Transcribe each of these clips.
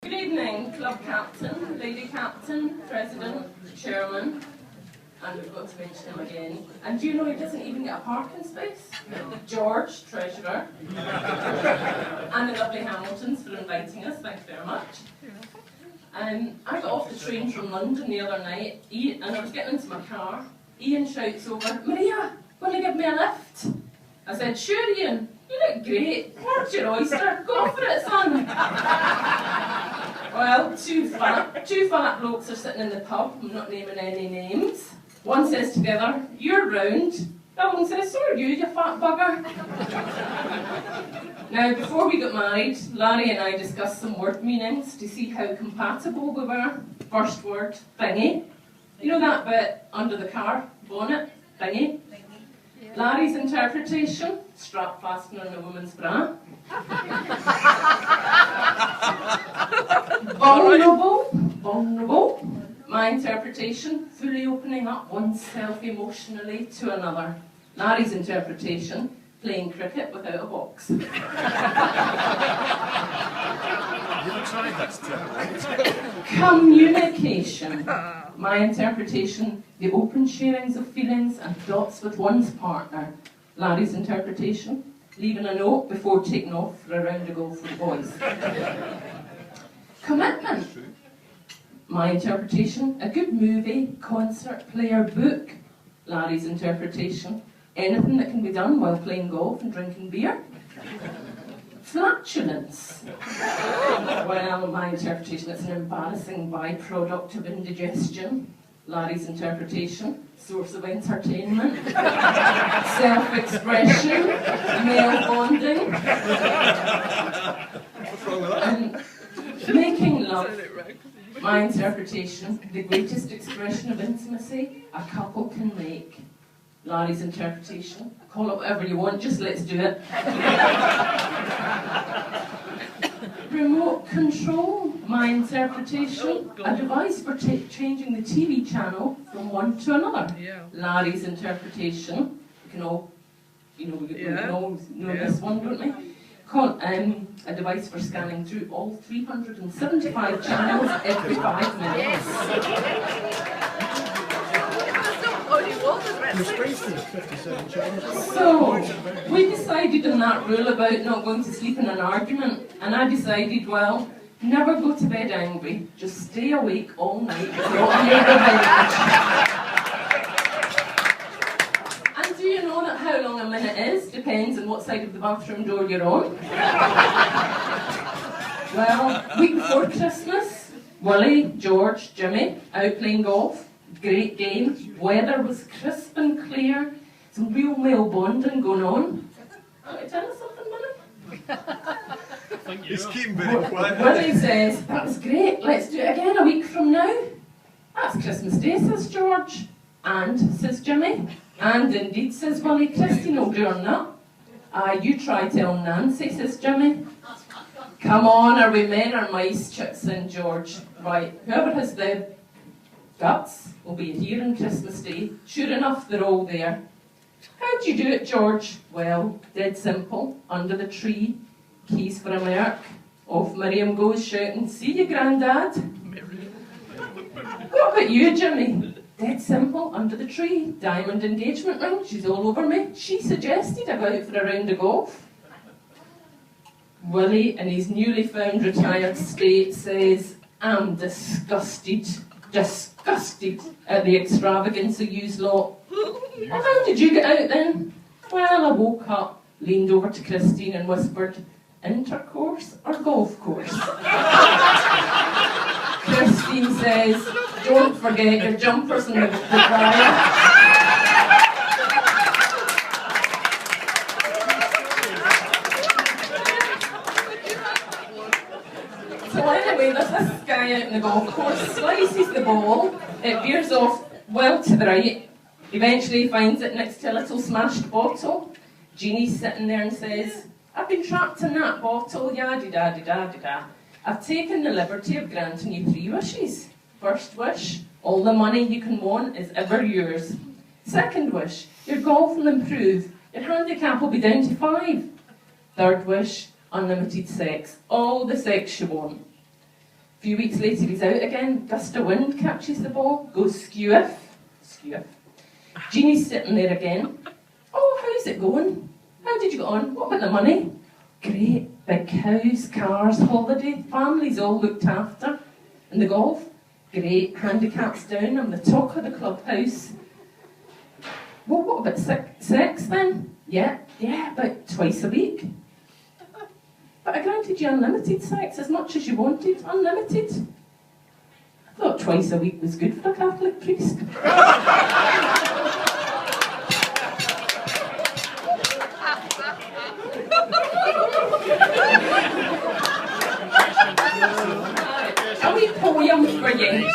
Good evening, club captain, lady captain, president, chairman, and we've got to mention him again. And do you know he doesn't even get a parking space? George, treasurer, and the lovely Hamiltons for inviting us, thank you very much. I got off the train from London the other night, and I was getting into my car. Ian shouts over, "Maria, will you give me a lift?" I said, "Sure, Ian, you look great. Where's your oyster? Go for it, son." Well, two fat blokes are sitting in the pub, I'm not naming any names. One says together, "You're round." The other one says, "So are you, you fat bugger." Now, before we got married, Larry and I discussed some word meanings to see how compatible we were. First word, thingy. You know that bit under the car bonnet? Thingy. Larry's interpretation, strap fastener in a woman's bra. Vulnerable. My interpretation, fully opening up oneself emotionally to another. Larry's interpretation, playing cricket without a box. You haven't tried that, Communication. My interpretation, the open sharings of feelings and thoughts with one's partner. Larry's interpretation, leaving a note before taking off for a round of golf with the boys. Commitment. My interpretation, a good movie, concert, play or book. Larry's interpretation, anything that can be done while playing golf and drinking beer. Flatulence. Well, my interpretation, it's an embarrassing byproduct of indigestion. Larry's interpretation, source of entertainment, self-expression, male bonding. What's wrong with that? Making love. My interpretation, the greatest expression of intimacy a couple can make. Larry's interpretation, call it whatever you want, just let's do it. Remote control, my interpretation, a device for changing the TV channel from one to another. Larry's interpretation, we can all, we can all know this one, don't we? A device for scanning through all 375 channels every 5 minutes. So, we decided on that rule about not going to sleep in an argument, and I decided, well, never go to bed angry, just stay awake all night plotting your revenge. And do you know that how long a minute is depends on what side of the bathroom door you're on? Well, week before Christmas, Willie, George, Jimmy, out playing golf. Great game, weather was crisp and clear, some real male bonding going on. Can I tell us something, Willie? He's keeping very quiet. Willie says, "That was great, let's do it again a week from now." "That's Christmas Day," says George. "And," says Jimmy. "And indeed," says Willie, "Christine will do her nut." "You try telling Nancy," says Jimmy. "Come on, are we men or mice?" chips in George. "Right, whoever has the guts will be here on Christmas Day." Sure enough, they're all there. "How'd you do it, George?" "Well, dead simple. Under the tree, keys for a Merc. Off Miriam goes shouting, 'See you, Grandad.'" "What about you, Jimmy?" "Dead simple. Under the tree. Diamond engagement ring. She's all over me. She suggested I go out for a round of golf." Willie, in his newly found retired state, says, "I'm disgusted at the extravagance of yous lot." "Well, how did you get out then?" "Well, I woke up, leaned over to Christine and whispered, 'Intercourse or golf course?'" Christine says, "Don't forget your jumpers in the dryer." So anyway, there's this guy out in the golf course, slices the ball, it veers off well to the right, eventually he finds it next to a little smashed bottle. Jeannie's sitting there and says, "I've been trapped in that bottle, yaddy-da-di-da-di-da. I've taken the liberty of granting you 3 wishes. First wish, all the money you can want is ever yours. Second wish, your golf will improve, your handicap will be down to 5. Third wish, unlimited sex, all the sex you want." few weeks later, he's out again. Gust of wind catches the ball, goes skew-iff. Jeannie's sitting there again. Oh, how's it going? How did you get on? What about the money? Great, big house, cars, holiday, families all looked after. And the golf? Great, handicaps down, I'm the talk of the clubhouse. Well, what about sex then? Yeah, about twice a week. But I granted you unlimited sex, as much as you wanted, unlimited. I thought twice a week was good for a Catholic priest. A wee poem for you.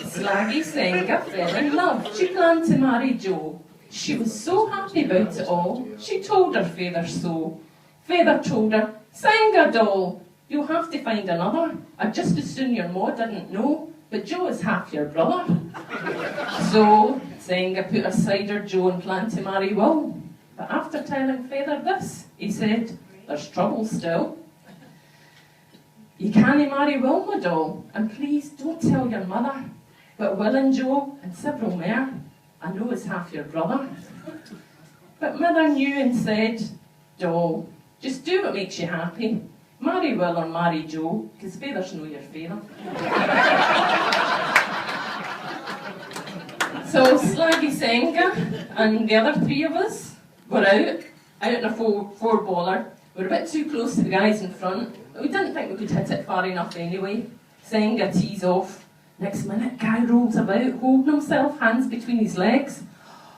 Slaggy Senga fell in love. She planned to marry Joe. She was so happy about it all. She told her father so. Father told her, Senga doll, you'll have to find another. I'd just as soon your ma didn't know, but Joe is half your brother. So Senga put aside her Joe and planned to marry Will. But after telling father this, he said, there's trouble still. You can't marry Will, my doll, and please don't tell your mother. But Will and Joe and several more, I know is half your brother. But mother knew and said, doll, just do what makes you happy. Marry Will or marry Joe, because fathers know your father. So Slaggy Senga and the other three of us were out in a four-baller. We were a bit too close to the guys in front, but we didn't think we could hit it far enough anyway. Senga tees off. Next minute, guy rolls about, holding himself, hands between his legs.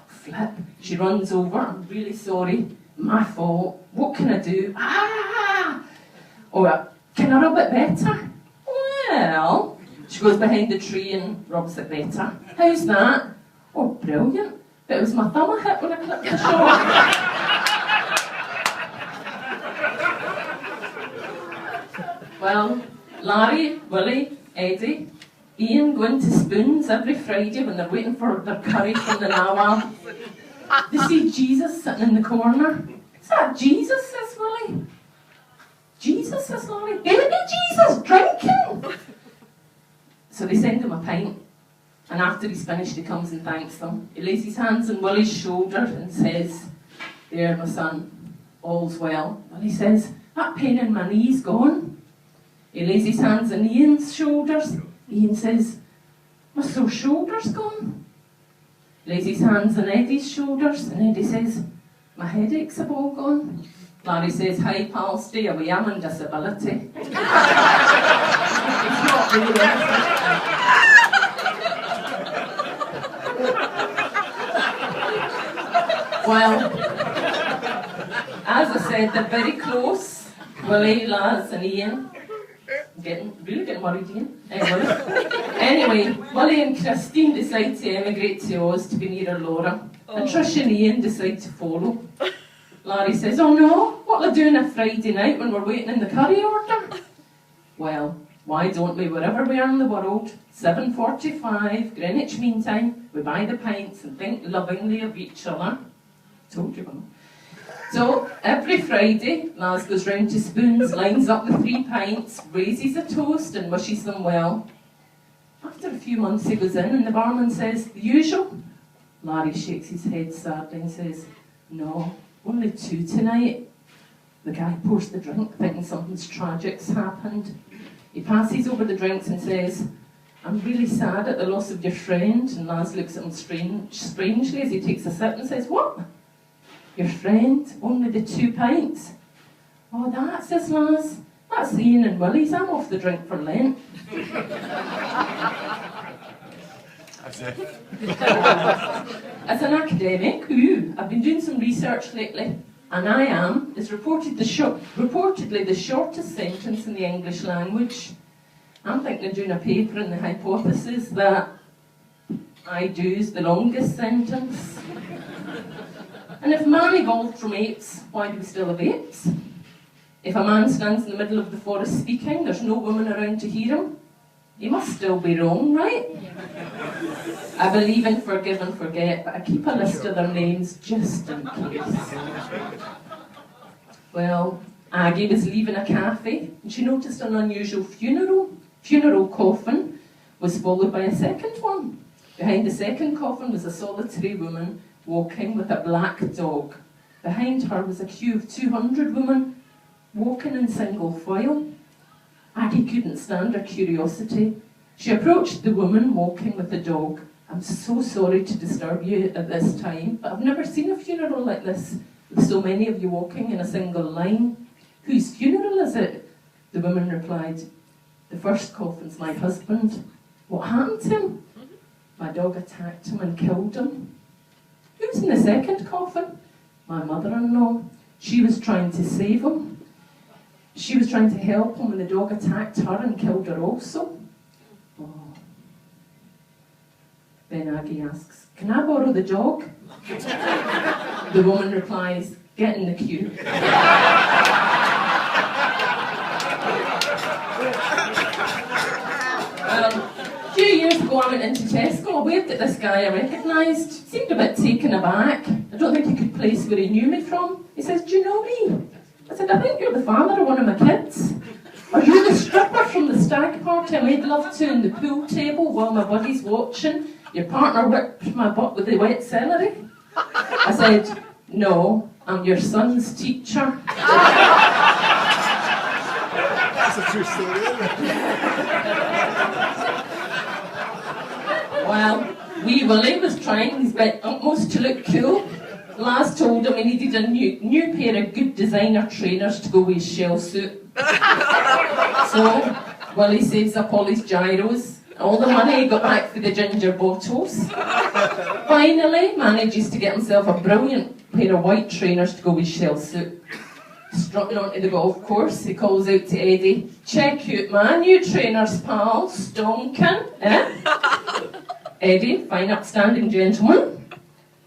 Flip, she runs over, I'm really sorry, my fault, what can I do? Ah! Or, can I rub it better? Well, she goes behind the tree and rubs it better. How's that? Oh, brilliant, but it was my thumb I hit when I clipped the short. Well, Larry, Willie, Eddie, Ian go into Spoons every Friday when they're waiting for their curry from the Nawa. They see Jesus sitting in the corner. Is that Jesus, says Willie? Jesus, says Larry. Baby Jesus, drinking! So they send him a pint. And after he's finished, he comes and thanks them. He lays his hands on Willie's shoulder and says, there, my son, all's well. Willie says, that pain in my knee's gone. He lays his hands on Ian's shoulders. Ian says, my sore shoulder's gone. Lays his hands on Eddie's shoulders, and Eddie says, my headaches have all gone. Larry says, hi pal, stay away, I'm on disability. It's not really Well, as I said, they're very close. Willie, Laz and Ian. Really getting worried, Ian. Anyway, Willie and Christine decide to emigrate to Oz to be nearer Laura. And Trish and Ian decide to follow. Larry says, oh no, what'll I do on a Friday night when we're waiting in the curry order? Well, why don't we, wherever we are in the world, 7:45, Greenwich Mean Time, we buy the pints and think lovingly of each other. Told you, Mum. So, every Friday, Laz goes round to Spoons, lines up the 3 pints, raises a toast and wishes them well. After a few months he goes in and the barman says, the usual? Larry shakes his head sadly and says, no, only 2 tonight. The guy pours the drink, thinking something tragic's happened. He passes over the drinks and says, I'm really sad at the loss of your friend. And Laz looks at him strangely as he takes a sip and says, what? Your friend? Only the 2 pints? Oh, that, says Laz. That's Ian and Willie's. I'm off the drink for Lent. That's it. As an academic, I've been doing some research lately, and I am, is reportedly the shortest sentence in the English language. I'm thinking of doing a paper on the hypothesis that I do is the longest sentence. And if man evolved from apes, why do we still have apes? If a man stands in the middle of the forest speaking, there's no woman around to hear him, he must still be wrong, right? I believe in forgive and forget, but I keep a list of their names just in case. Well, Aggie was leaving a cafe and she noticed an unusual funeral coffin was followed by a second one. Behind the second coffin was a solitary woman walking with a black dog. Behind her was a queue of 200 women walking in single file. Aggie couldn't stand her curiosity. She approached the woman walking with the dog. "I'm so sorry to disturb you at this time, but I've never seen a funeral like this, with so many of you walking in a single line. Whose funeral is it?" The woman replied, "The first coffin's my husband." "What happened to him?" "My dog attacked him and killed him." "Who's in the second coffin?" "My mother-in-law. She was trying to save him. She was trying to help him when the dog attacked her and killed her also." Oh. Then Aggie asks, "Can I borrow the dog?" The woman replies, "Get in the queue." A few years ago I went into Tesco. I waved at this guy I recognised. Seemed a bit taken aback. I don't think he could place where he knew me from. He says, "Do you know me?" I said, "I think you're the father of one of my kids." "Are you the stripper from the stag party I made love to in the pool table while my buddy's watching? Your partner whipped my butt with the wet celery?" I said, "No, I'm your son's teacher." That's a true story, isn't it? Well, wee Willie was trying his utmost to look cool. Lass told him he needed a new pair of good designer trainers to go with his shell suit. So, Willie saves up all his gyros, all the money he got back for the ginger bottles. Finally, manages to get himself a brilliant pair of white trainers to go with his shell suit. Strutting onto the golf course, he calls out to Eddie, "Check out my new trainers, pal, stonkin', eh?" Eddie, fine upstanding gentleman,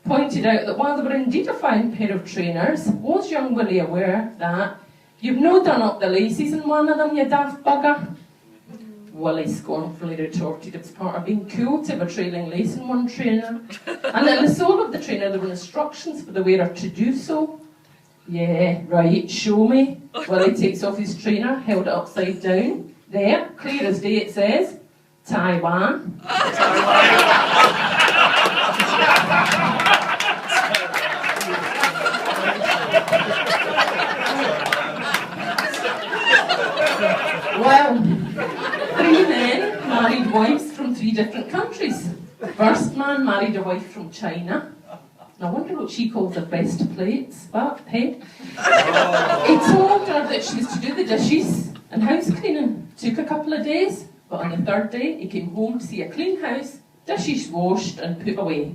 pointed out that while they were indeed a fine pair of trainers, was young Willie aware that "You've no done up the laces in one of them, you daft bugger?" Willie scornfully retorted it was part of being cool to have a trailing lace in one trainer, and in the sole of the trainer there were instructions for the wearer to do so. "Yeah, right, show me." Willie takes off his trainer, held it upside down. There, clear as day it says, "Taiwan." Well, 3 men married wives from 3 different countries. First man married a wife from China. I wonder what she calls her best plates, but hey. He told her that she was to do the dishes and house cleaning. Took a couple of days, but on the 3rd day he came home to see a clean house, dishes washed and put away.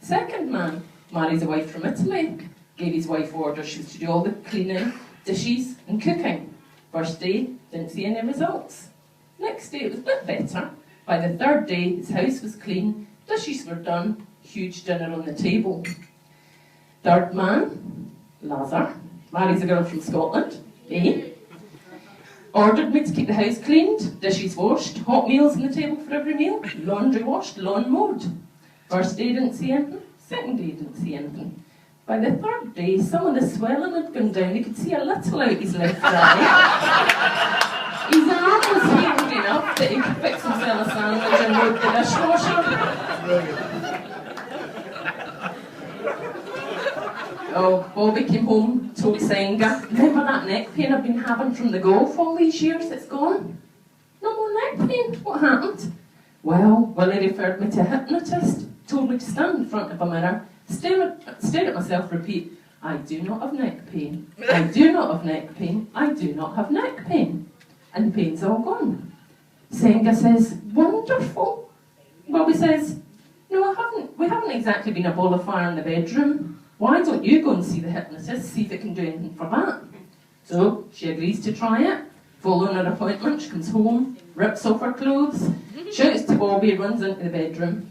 Second man marries a wife from Italy. Gave his wife orders she was to do all the cleaning, dishes and cooking. First day, didn't see any results. Next day it was a bit better. By the 3rd day his house was clean, dishes were done, huge dinner on the table. Third man, Lazar, marries a girl from Scotland, ordered me to keep the house cleaned, dishes washed, hot meals on the table for every meal, laundry washed, lawn mowed. First day didn't see anything, second day didn't see anything. By the 3rd day, some of the swelling had gone down, he could see a little out his left eye. His arm was healed enough that he could fix himself a sandwich and load the dishwasher. Oh, Bobby came home, told Senga, "Remember that neck pain I've been having from the golf all these years? It's gone." "No more neck pain? What happened?" "Well, Willie referred me to a hypnotist, told me to stand in front of a mirror, stare at myself, repeat, 'I do not have neck pain. I do not have neck pain. I do not have neck pain.' And the pain's all gone." Senga says, "Wonderful." Bobby says, "No, we haven't exactly been a ball of fire in the bedroom. Why don't you go and see the hypnotist, see if it can do anything for that?" So she agrees to try it. Following her appointment, she comes home, rips off her clothes, shouts to Bobby, runs into the bedroom,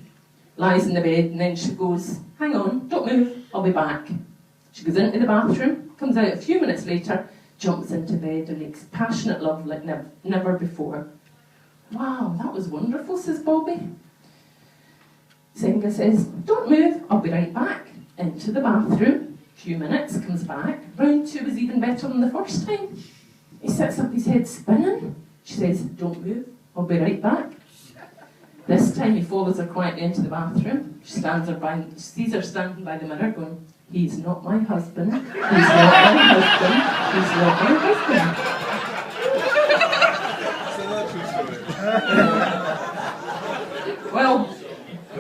lies in the bed, and then she goes, "Hang on, don't move, I'll be back." She goes into the bathroom, comes out a few minutes later, jumps into bed and makes passionate love like never before. "Wow, that was wonderful," says Bobby. Senga says, "Don't move, I'll be right back." Into the bathroom, Few minutes, comes back. Round 2 was even better than the first time. He sits up, his head spinning. She says, don't move, I'll be right back. This time he follows her quietly into the bathroom. She sees her standing by the mirror going, he's not my husband, he's not my husband, he's not my husband. Well,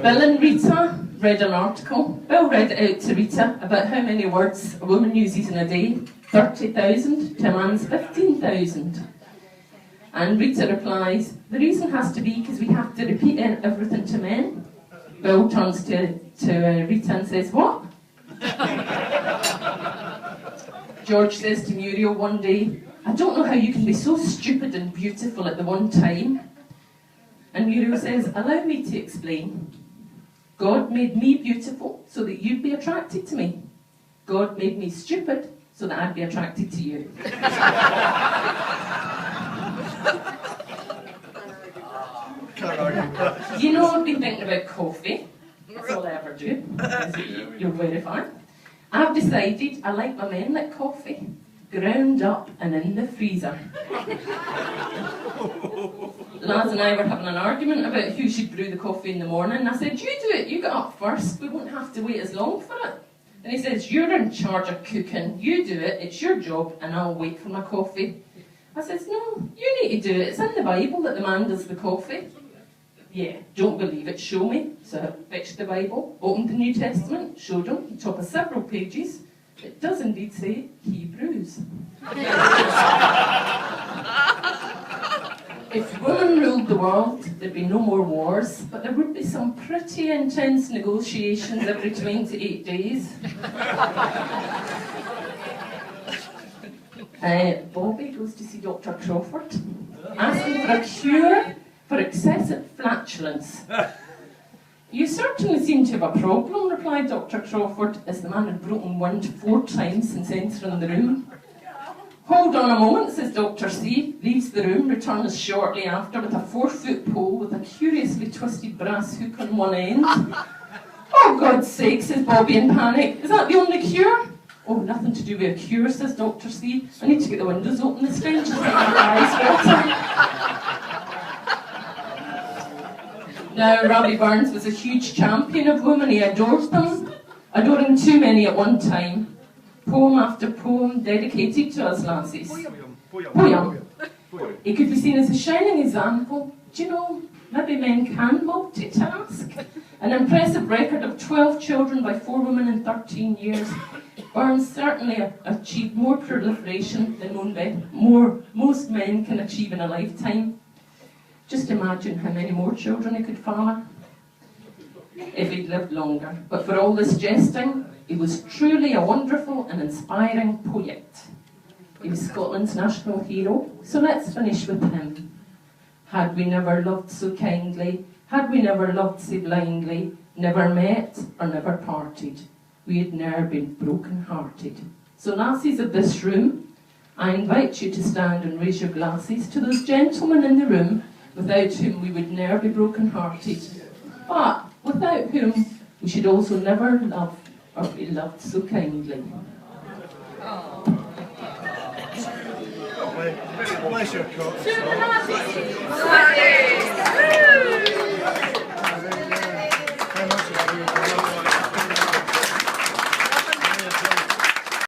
Bill and Rita read an article. Bill read it out to Rita about how many words a woman uses in a day. 30,000 to a man's 15,000. And Rita replies, the reason has to be because we have to repeat everything to men. Bill turns to Rita and says, what? George says to Muriel one day, I don't know how you can be so stupid and beautiful at the one time. And Muriel says, allow me to explain. God made me beautiful so that you'd be attracted to me. God made me stupid so that I'd be attracted to you. You know, I've been thinking about coffee. That's all I ever do. You're very fine. I've decided I like my men like coffee, ground up and in the freezer. Laz and I were having an argument about who should brew the coffee in the morning. I said, you do it, you get up first, we won't have to wait as long for it. And he says, you're in charge of cooking, you do it, it's your job, and I'll wait for my coffee. I says, no, you need to do it, it's in the Bible that the man does the coffee. Yeah, don't believe it, show me. So I fetched the Bible, opened the New Testament, showed him, the top of several pages. It does indeed say, he brews. If women ruled the world, there'd be no more wars, but there would be some pretty intense negotiations every 28 days. Bobby goes to see Dr. Crawford, asking for a cure for excessive flatulence. You certainly seem to have a problem, replied Dr. Crawford, as the man had broken wind 4 times since entering the room. Hold on a moment, says Dr. C, leaves the room, returns shortly after with a 4-foot pole with a curiously twisted brass hook on one end. Oh, God's sake, says Bobby in panic. Is that the only cure? Oh, nothing to do with a cure, says Dr. C. I need to get the windows open, the stench is making my eyes water. Now, Robbie Burns was a huge champion of women. He adored them, adoring too many at one time. Poem after poem dedicated to us lassies. Poem. He could be seen as a shining example. Do you know, maybe men can multitask. An impressive record of 12 children by 4 women in 13 years. Burns certainly achieved more proliferation than most men can achieve in a lifetime. Just imagine how many more children he could father if he'd lived longer. But for all this jesting, he was truly a wonderful and inspiring poet. He was Scotland's national hero, so let's finish with him. Had we never loved so kindly, had we never loved so blindly, never met or never parted, we had ne'er been broken-hearted. So lassies of this room, I invite you to stand and raise your glasses to those gentlemen in the room without whom we would ne'er be broken-hearted, but without whom we should also never love or be loved so kindly. Bless your coat.